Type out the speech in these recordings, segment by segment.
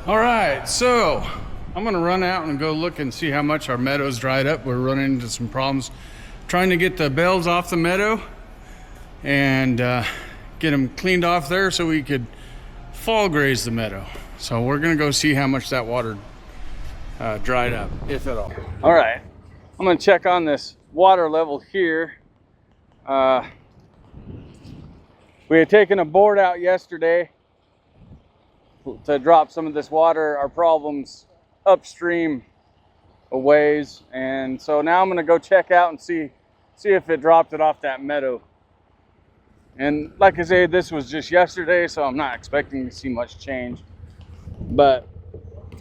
All right, so I'm gonna run out and go look and see how much our meadow's dried up. We're running into some problems trying to get the bells off the meadow and get them cleaned off there so we could fall graze the meadow. So we're gonna go see how much that water dried up, if at all. All right, I'm gonna check on this water level here. We had taken a board out yesterday to drop some of this water, our problems upstream a ways, and so now I'm gonna go check out and see if it dropped it off that meadow. And like I say, this was just yesterday, so I'm not expecting to see much change, but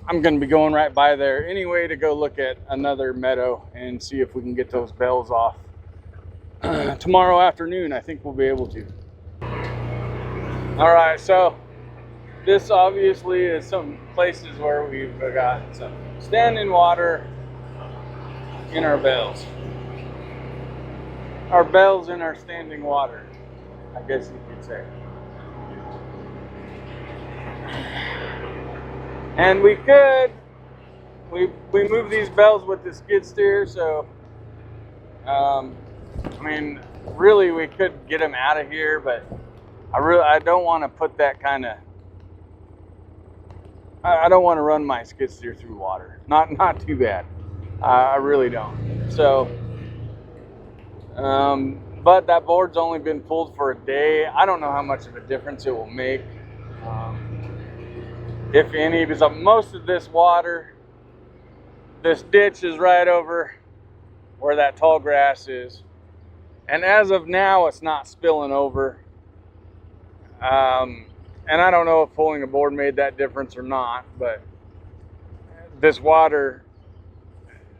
I'm gonna be going right by there anyway to go look at another meadow and see if we can get those bells off. Tomorrow afternoon, I think we'll be able to. All right, so this obviously is some places where we've got some standing water in our bells. Our bells in our standing water, I guess you could say. And we move these bells with the skid steer, so I mean, really we could get them out of here, but I don't want to put that kind of, I don't want to run my skid steer through water. Not too bad. I really don't. So, but that board's only been pulled for a day. I don't know how much of a difference it will make, if any, because most of this water, this ditch is right over where that tall grass is. And as of now, it's not spilling over. And I don't know if pulling a board made that difference or not, but this water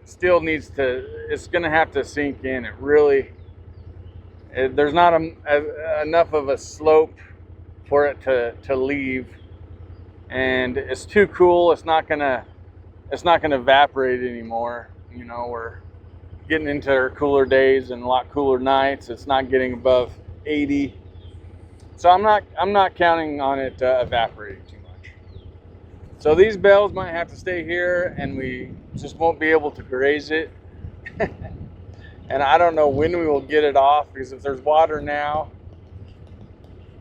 still needs to, it's going to have to sink in. It really, there's not enough of a slope for it to leave. And it's too cool. It's not going to evaporate anymore. You know, we're getting into our cooler days and a lot cooler nights. It's not getting above 80. So I'm not counting on it evaporating too much. So these bells might have to stay here, and we just won't be able to graze it. And I don't know when we will get it off, because if there's water now,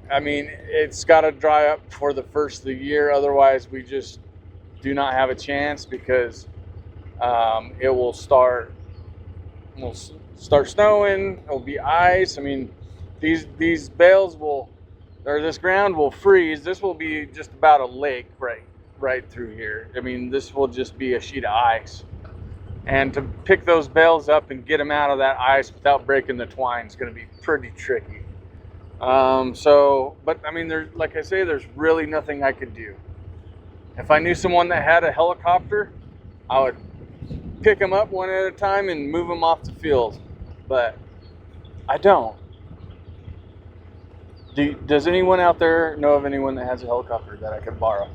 I mean, it's got to dry up before the first of the year. Otherwise, we just do not have a chance, because it will start snowing. It'll be ice. I mean, these bales will, or this ground will freeze. This will be just about a lake right through here. I mean, this will just be a sheet of ice. And to pick those bales up and get them out of that ice without breaking the twine is going to be pretty tricky. But I mean, like I say, there's really nothing I could do. If I knew someone that had a helicopter, I would pick them up one at a time and move them off the field. But I don't. Does anyone out there know of anyone that has a helicopter that I could borrow?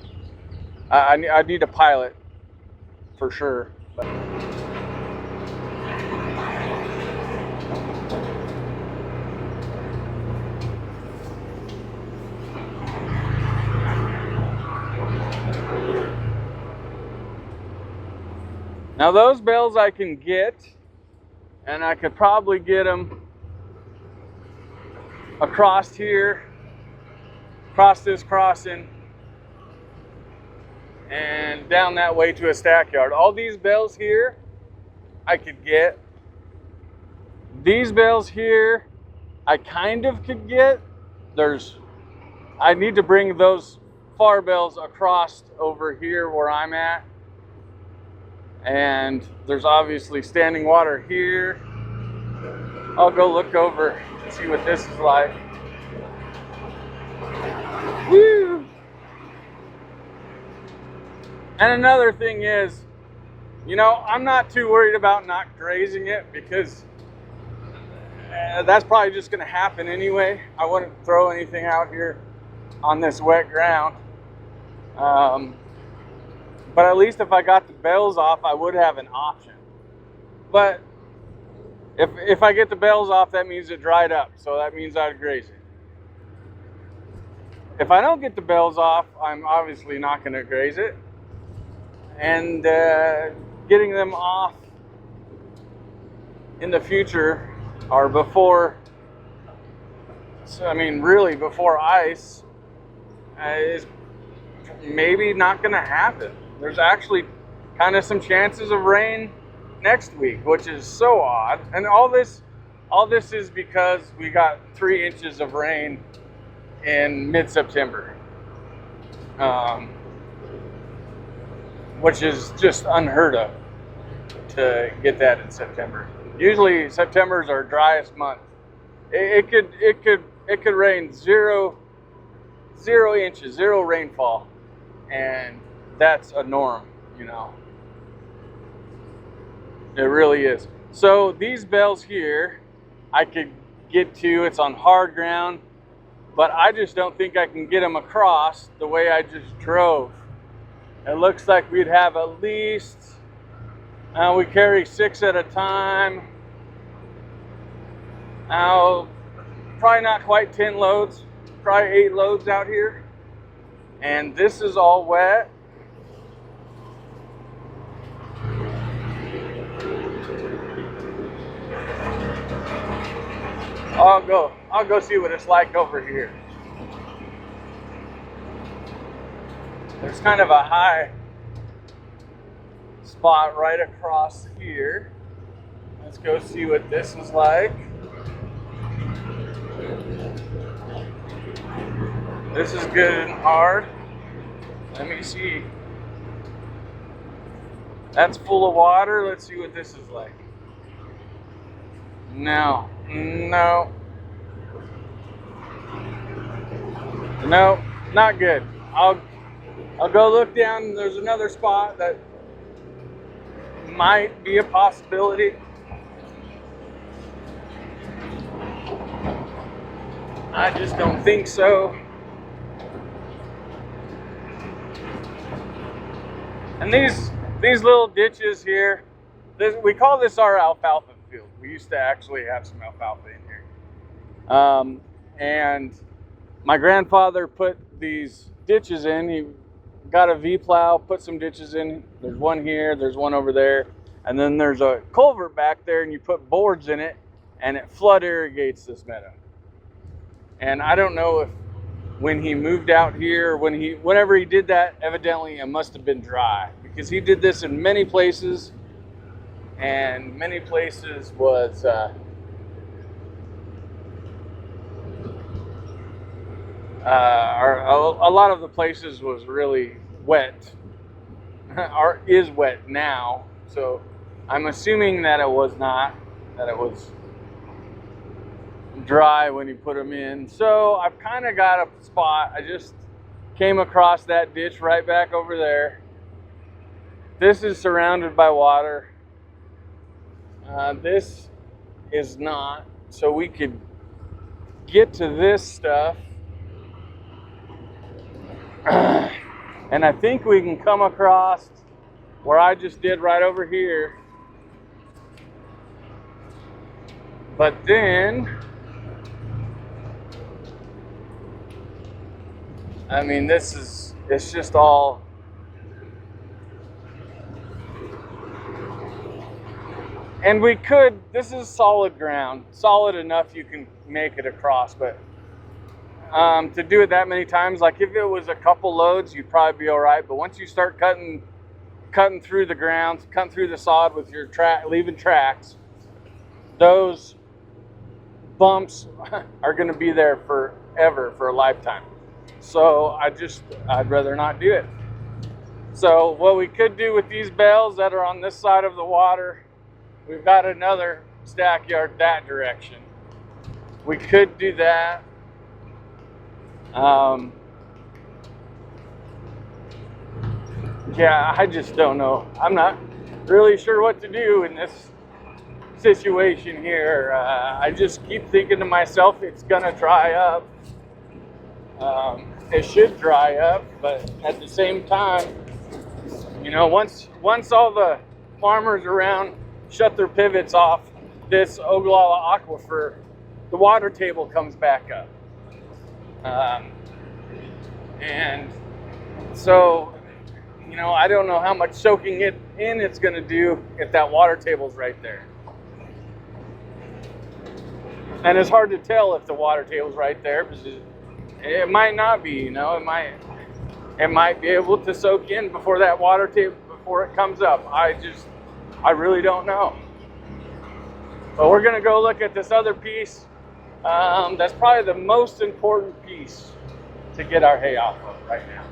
I need a pilot for sure. But. Now those bells I can get, and I could probably get them across here, across this crossing, and down that way to a stack yard. All these bells here, I could get. These bells here, I kind of could get. I need to bring those far bells across over here where I'm at. And there's obviously standing water here. I'll go look over and see what this is like. Woo! And another thing is, you know, I'm not too worried about not grazing it, because that's probably just going to happen anyway. I wouldn't throw anything out here on this wet ground. But at least if I got the bells off, I would have an option. But if I get the bells off, that means it dried up. So that means I'd graze it. If I don't get the bells off, I'm obviously not going to graze it. and getting them off in the future, or before, so, I mean, really before ice, is maybe not going to happen. There's actually kind of some chances of rain next week, which is so odd. And all this is because we got 3 inches of rain in mid-September, which is just unheard of to get that in September. Usually September is our driest month. It could rain 0 inches, 0 rainfall, and that's a norm, you know. It really is. So these bells here, I could get to. It's on hard ground, but I just don't think I can get them across the way I just drove. It looks like we'd have at least, we carry 6 at a time. Probably not quite 10 loads, probably 8 loads out here. And this is all wet. I'll go see what it's like over here. There's kind of a high spot right across here. Let's go see what this is like. This is good and hard. Let me see. That's full of water. Let's see what this is like. No, not good. I'll go look down. There's another spot that might be a possibility. I just don't think so. And these little ditches here, we call this our alfalfa field. We used to actually have some alfalfa in here. And my grandfather put these ditches in. He got a V-plow, put some ditches in. There's one here, there's one over there. And then there's a culvert back there, and you put boards in it, and it flood irrigates this meadow. And I don't know if when he moved out here, whenever he did that, evidently it must have been dry, because he did this in many places, and many places was a lot of the places was really wet, or is wet now. So I'm assuming that it was not, that it was dry when he put them in. So I've kind of got a spot. I just came across that ditch right back over there. This is surrounded by water. This is not. So we could get to this stuff. And I think we can come across where I just did right over here. But then, I mean, it's just all, and we could, this is solid ground, solid enough you can make it across, but to do it that many times, like if it was a couple loads, you'd probably be all right. But once you start cutting through the ground, cutting through the sod with your leaving tracks, those bumps are going to be there forever, for a lifetime. So I'd rather not do it. So what we could do with these bales that are on this side of the water, we've got another stack yard that direction. We could do that. Yeah, I just don't know. I'm not really sure what to do in this situation here. I just keep thinking to myself, it's gonna dry up. It should dry up, but at the same time, you know, once all the farmers around shut their pivots off this Ogallala aquifer, the water table comes back up. And so, you know, I don't know how much soaking it in it's going to do if that water table's right there. And it's hard to tell if the water table's right there because it might not be, you know, it might be able to soak in before that water table, before it comes up. I really don't know. But we're going to go look at this other piece. That's probably the most important piece to get our hay off of right now.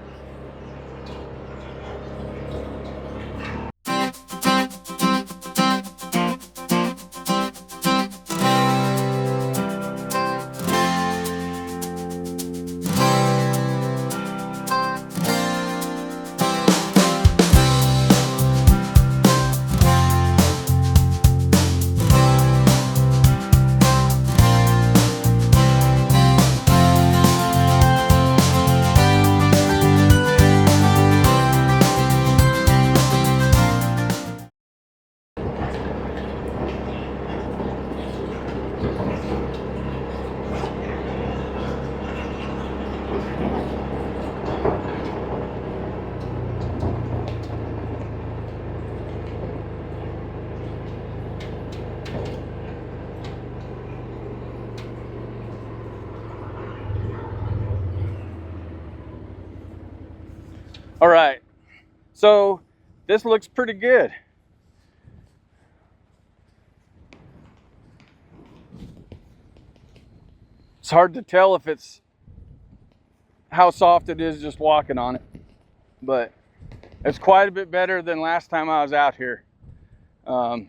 All right, so this looks pretty good. It's hard to tell if it's how soft it is just walking on it, but it's quite a bit better than last time I was out here. I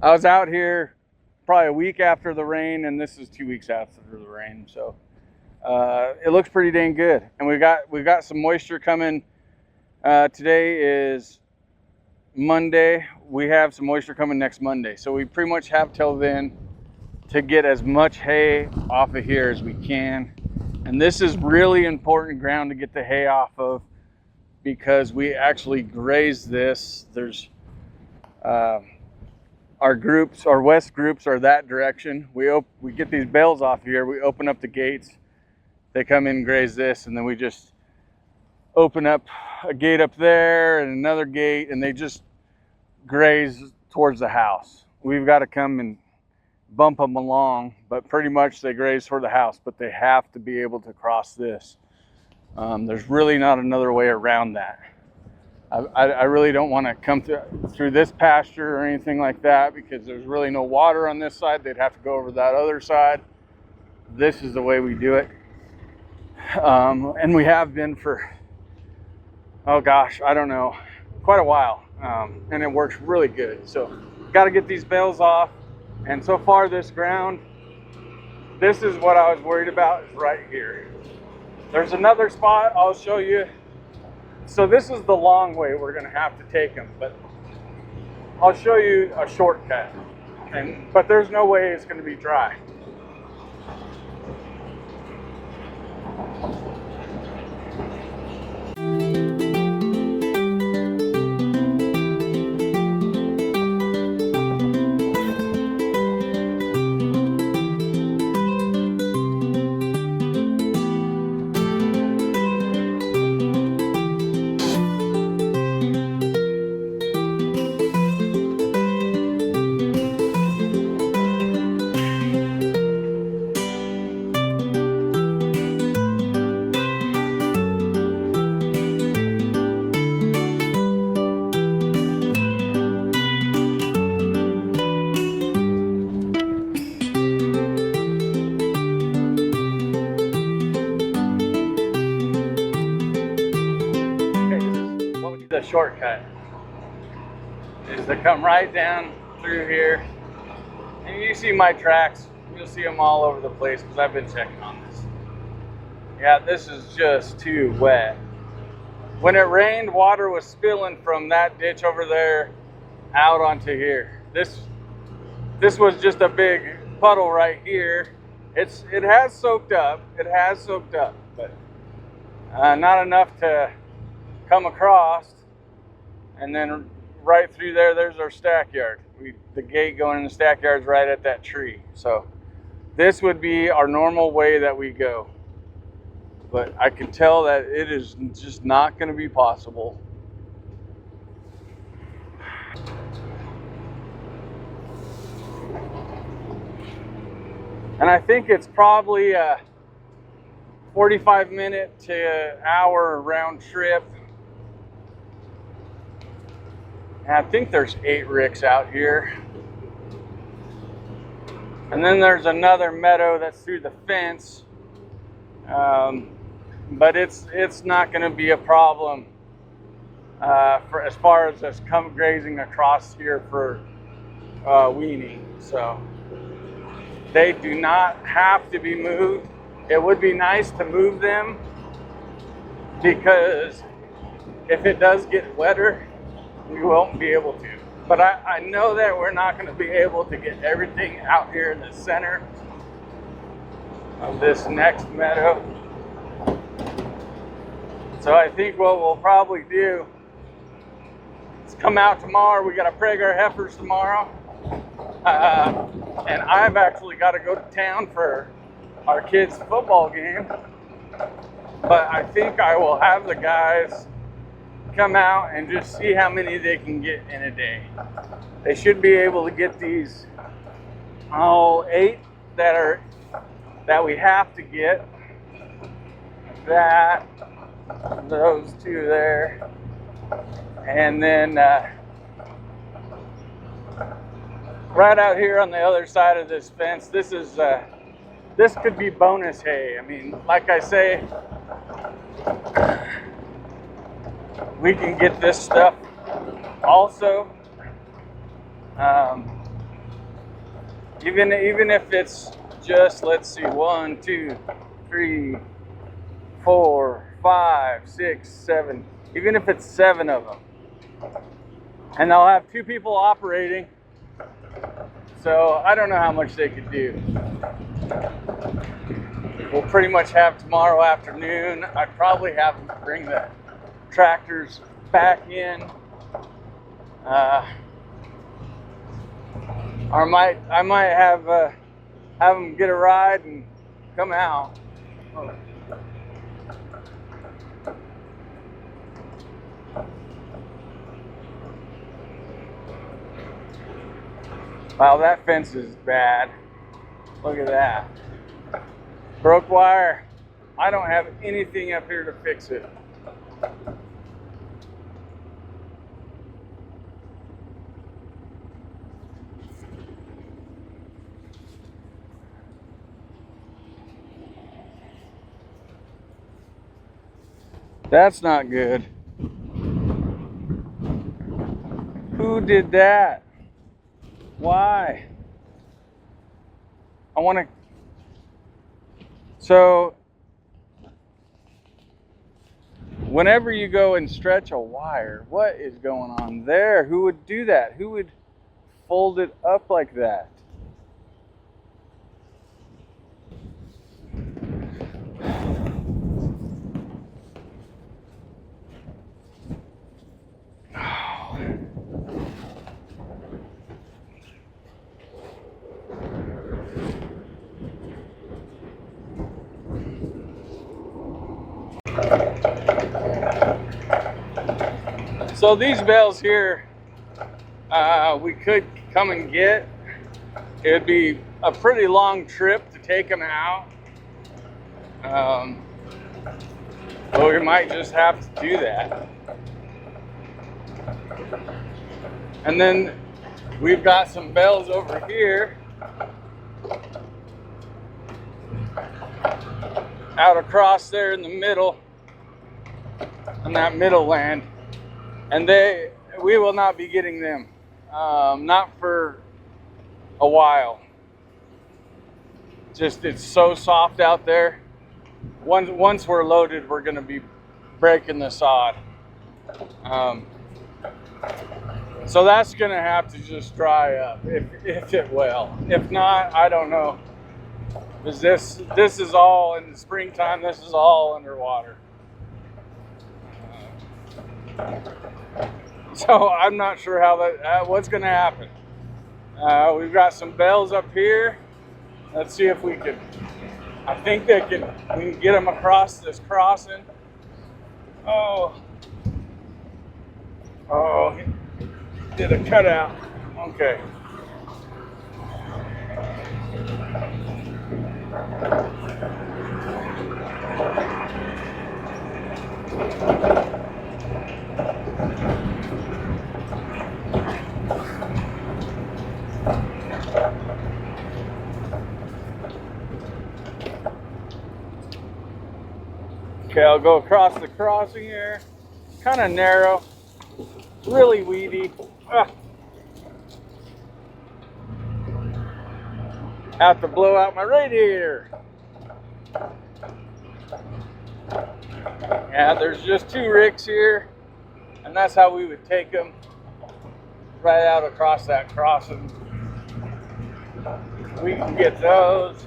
was out here probably a week after the rain, and this is 2 weeks after the rain, so it looks pretty dang good. And we've got some moisture coming. Today is Monday. We have some moisture coming next Monday, so we pretty much have till then to get as much hay off of here as we can. And this is really important ground to get the hay off of because we actually graze this. There's our west groups are that direction. We get these bales off here. We open up the gates. They come in and graze this, and then we just open up a gate up there and another gate, and they just graze towards the house. We've got to come and bump them along, but pretty much they graze toward the house, but they have to be able to cross this. There's really not another way around that. I really don't want to come through this pasture or anything like that because there's really no water on this side. They'd have to go over that other side. This is the way we do it. And we have been for, oh gosh, I don't know, quite a while. And it works really good. So got to get these bales off. And so far this ground, this is what I was worried about, is right here. There's another spot I'll show you. So this is the long way we're going to have to take them, but I'll show you a shortcut. But there's no way it's going to be dry. The shortcut is to come right down through here, and you see my tracks. You'll see them all over the place because I've been checking on this. Yeah, this is just too wet. When it rained, water was spilling from that ditch over there out onto here. This was just a big puddle right here. It has soaked up. It has soaked up, but not enough to come across. And then right through there, there's our stack yard. The gate going in the stack yard is right at that tree. So this would be our normal way that we go. but I can tell that it is just not going to be possible. And I think it's probably a 45-minute to hour round trip. And I think there's 8 ricks out here. And then there's another meadow that's through the fence. But it's not going to be a problem for as far as us come grazing across here for weaning. So they do not have to be moved. It would be nice to move them, because if it does get wetter, we won't be able to. But I know that we're not going to be able to get everything out here in the center of this next meadow. So I think what we'll probably do is come out tomorrow. We got to preg our heifers tomorrow. And I've actually got to go to town for our kids' football game. But I think I will have the guys come out and just see how many they can get in a day. They should be able to get these 8 that we have to get. That, those 2 there, and then right out here on the other side of this fence, this could be bonus hay. I mean, like I say, we can get this stuff also. Even if it's just, let's see, 1, 2, 3, 4, 5, 6, 7, even if it's 7 of them. And they'll have 2 people operating. So I don't know how much they could do. We'll pretty much have tomorrow afternoon. I'd probably have them bring the tractors back in. Or I might have them get a ride and come out. Wow, that fence is bad. Look at that. Broke wire. I don't have anything up here to fix it. That's not good. Who did that? Why? I want to. So, whenever you go and stretch a wire, what is going on there? Who would do that? Who would fold it up like that? So these bales here, we could come and get. It would be a pretty long trip to take them out. But we might just have to do that. And then we've got some bales over here, out across there in the middle, in that middle land. And we will not be getting them, not for a while. Just, it's so soft out there. Once we're loaded, we're going to be breaking the sod. So that's going to have to just dry up, if it will. If not, I don't know. Because this is all in the springtime. This is all underwater. So I'm not sure how what's going to happen. We've got some bales up here. Let's see if we can I think we can get them across this crossing. Oh, he did a cutout. Okay. Okay, I'll go across the crossing here. Kind of narrow, really weedy. Have to blow out my radiator. Yeah, there's just 2 ricks here, and that's how we would take them right out across that crossing. We can get those.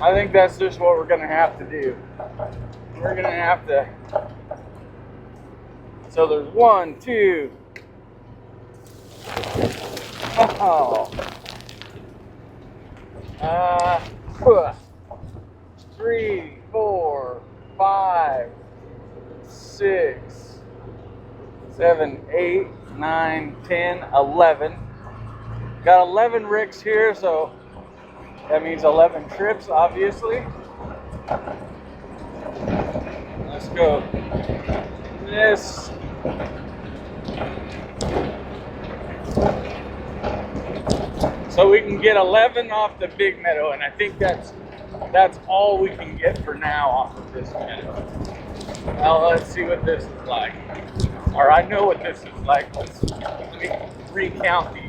I think that's just what we're gonna have to do. We're gonna have to. So there's 1, 2. Oh. 3, 4, 5, 6, 7, 8, 9, 10, 11. Got 11 ricks here, so that means 11 trips, obviously. Let's go. This. So we can get 11 off the big meadow, and I think that's all we can get for now off of this meadow. Well, let's see what this is like. Or I know what this is like. Let me recount these.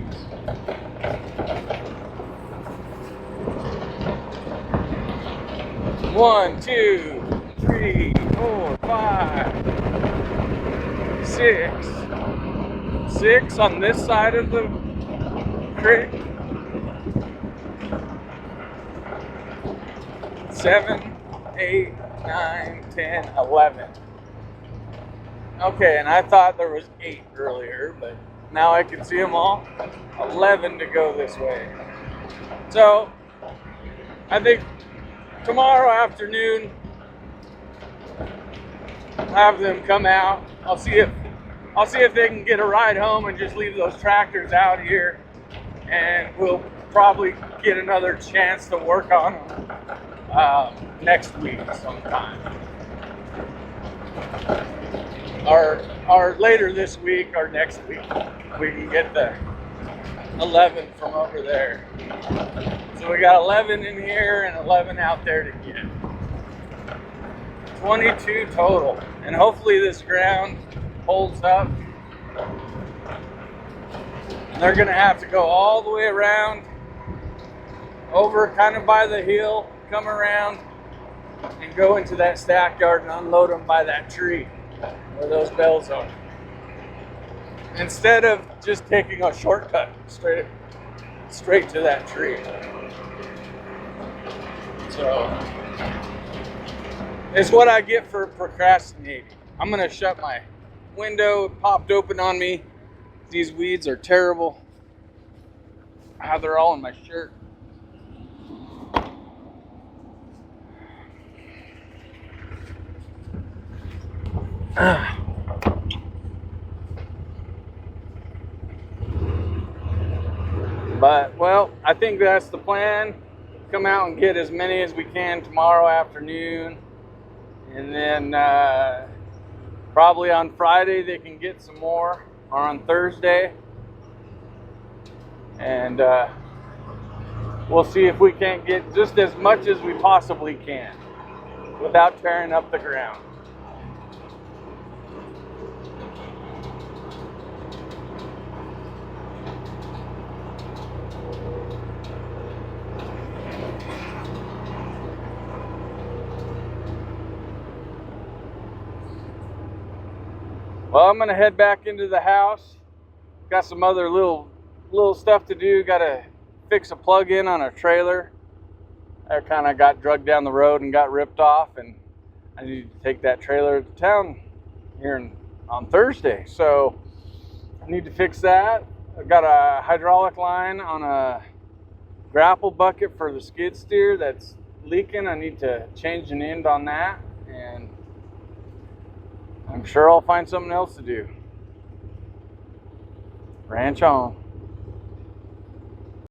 One, 2, 3, 4, 5, 6. 6 on this side of the creek. 7, 8, 9, 10, 11. Okay, and I thought there was 8 earlier, but now I can see them all. 11 to go this way. So, I think tomorrow afternoon, have them come out. I'll see if they can get a ride home and just leave those tractors out here, and we'll probably get another chance to work on them next week sometime, or later this week or next week. We can get the 11 from over there. So we got 11 in here and 11 out there to get. 22 total, and hopefully this ground holds up. And they're gonna have to go all the way around, over kind of by the hill, come around and go into that stack yard and unload them by that tree where those bells are, instead of just taking a shortcut straight to that tree. So it's what I get for procrastinating. I'm gonna shut my window. It popped open on me. These weeds are terrible. They're all in my shirt. But, well, I think that's the plan. Come out and get as many as we can tomorrow afternoon. And then probably on Friday they can get some more, or on Thursday. And we'll see if we can't get just as much as we possibly can without tearing up the ground. Well, I'm gonna head back into the house. Got some other little stuff to do. Gotta fix a plug-in on a trailer that kind of got dragged down the road and got ripped off, and I need to take that trailer to town here on Thursday. So I need to fix that. I've got a hydraulic line on a grapple bucket for the skid steer that's leaking. I need to change an end on that, and I'm sure I'll find something else to do. Ranch on.